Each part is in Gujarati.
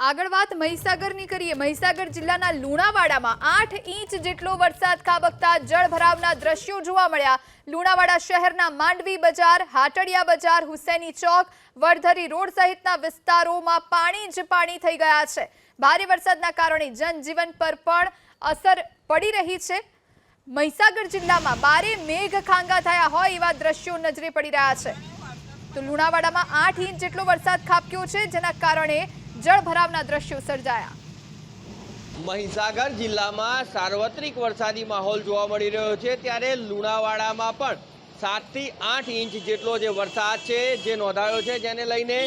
આગળ વાત મહીસાગરની કરીએ। મહીસાગર જિલ્લાના લુણાવાડામાં 8 ઇંચ જેટલો વરસાદ ખાબકતા જળભરાવના દ્રશ્યો જોવા મળ્યા। લુણાવાડા શહેરના માંડવી બજાર, હાટડિયા બજાર, હુસેની ચોક, વડધરી રોડ સહિતના વિસ્તારોમાં પાણી જ પાણી થઈ ગયા છે। ભારે વરસાદના કારણે જનજીવન પર પણ અસર પડી રહી છે। મહીસાગર જિલ્લામાં બારે મેઘ ખાંગા થયા હોય એવા દ્રશ્યો નજરે પડી રહ્યા છે। તો લુણાવાડામાં 8 ઇંચ જેટલો વરસાદ ખાબક્યો છે, જેના કારણે જળભરાવના દ્રશ્યો સર્જાયા। મહીસાગર જિલ્લામાં સાર્વત્રિક વરસાદી માહોલ જોવા મળી રહ્યો છે, ત્યારે લુણાવાડામાં પણ 7 થી 8 ઇંચ જેટલો જે વરસાદ છે જે નોંધાયો છે, જેને લઈને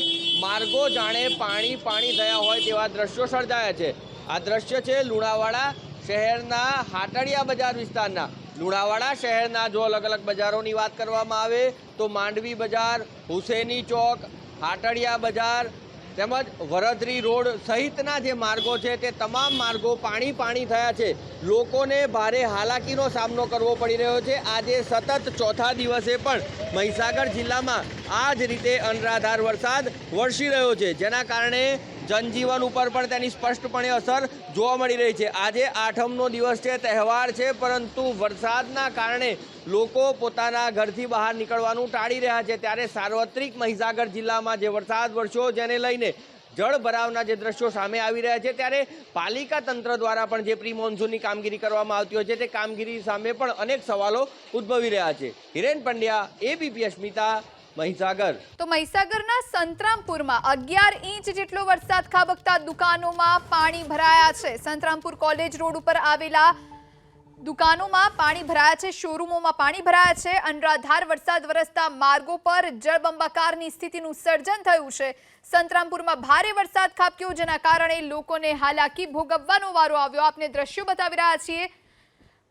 માર્ગો જાણે પાણી થયા હોય તેવા દ્રશ્યો સર્જાયા છે। આ દ્રશ્ય છે લુણાવાડા શહેરના હાટડિયા બજાર વિસ્તારના। લુણાવાડા શહેરના જો અલગ અલગ બજારોની વાત કરવામાં આવે તો માંડવી બજાર, હુસેની ચોક, હાટડિયા બજાર તેમજ વડધરી રોડ સહિતના જે માર્ગો છે તે તમામ માર્ગો પાણી થયા છે। લોકોને ભારે હાલાકીનો સામનો કરવો પડી રહ્યો છે। આજે સતત ચોથા દિવસે પણ મહીસાગર જિલ્લામાં આ જ રીતે અનરાધાર વરસાદ વરસી રહ્યો છે, જેના કારણે જનજીવન ઉપર પણ તેની સ્પષ્ટપણે અસર જોવા મળી રહી છે। આજે આઠમનો દિવસ છે, તહેવાર છે, પરંતુ વરસાદના કારણે લોકો પોતાના ઘરથી બહાર નીકળવાનું ટાળી રહ્યા છે। ત્યારે સાર્વત્રિક મહીસાગર જિલ્લામાં જે વરસાદ વરસ્યો જેને લઈને જળભરાવના જે દ્રશ્યો સામે આવી રહ્યા છે, ત્યારે પાલિકા તંત્ર દ્વારા પણ જે પ્રી મોન્સૂનની કામગીરી કરવામાં આવતી હોય છે તે કામગીરી સામે પણ અનેક સવાલો ઉદ્ભવી રહ્યા છે। હિરેન પંડ્યા, એબીપી અસ્મિતા, મહીસાગર। તો મહીસાગરના સંતરામપુરમાં 11 ઇંચ જેટલો વરસાદ ખાબકતા દુકાનોમાં પાણી ભરાયા છે। સંતરામપુર કોલેજ રોડ ઉપર આવેલા દુકાનોમાં પાણી ભરાયા છે, શોરૂમોમાં પાણી ભરાયા છે। અનરાધાર વરસાદ વરસતા માર્ગો પર જળબંબાકારની સ્થિતિનું સર્જન થયું છે। સંતરામપુરમાં ભારે વરસાદ ખાબક્યો, જેના કારણે લોકોને હાલાકી ભોગવવાનો વારો આવ્યો। આપને દ્રશ્યો બતાવી રહ્યા છીએ।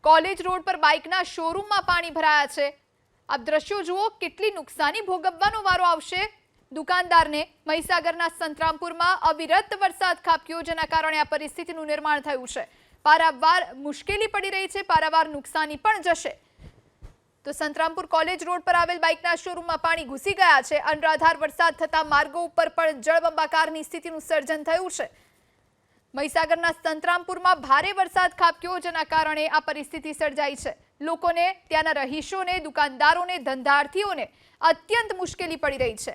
કોલેજ રોડ પર બાઇકના શોરૂમમાં પાણી ભરાયા છે। આપ દ્રશ્યો જુઓ, કેટલી નુકસાની ભોગવવાનો વારો આવશે દુકાનદારને। મહીસાગરના સંતરામપુરમાં અવિરત વરસાદ ખાબક્યો, જેના કારણે આ પરિસ્થિતિનું નિર્માણ થયું છે। પારાવાર મુશ્કેલી પડી રહી છે, પારાવાર નુકસાની પણ જશે। તો સંતરામપુર કોલેજ રોડ પર આવેલ બાઇકના શોરૂમમાં પાણી ઘૂસી ગયા છે। અનરાધાર વરસાદ થતા માર્ગો ઉપર પણ જળબંબાકારની સ્થિતિનું સર્જન થયું છે। મહીસાગરના સંતરામપુરમાં ભારે વરસાદ ખાબક્યો, જેના કારણે આ પરિસ્થિતિ સર્જાઈ છે। લોકોને, ત્યાંના રહીશોને, દુકાનદારોને, ધંધાર્થીઓને અત્યંત મુશ્કેલી પડી રહી છે।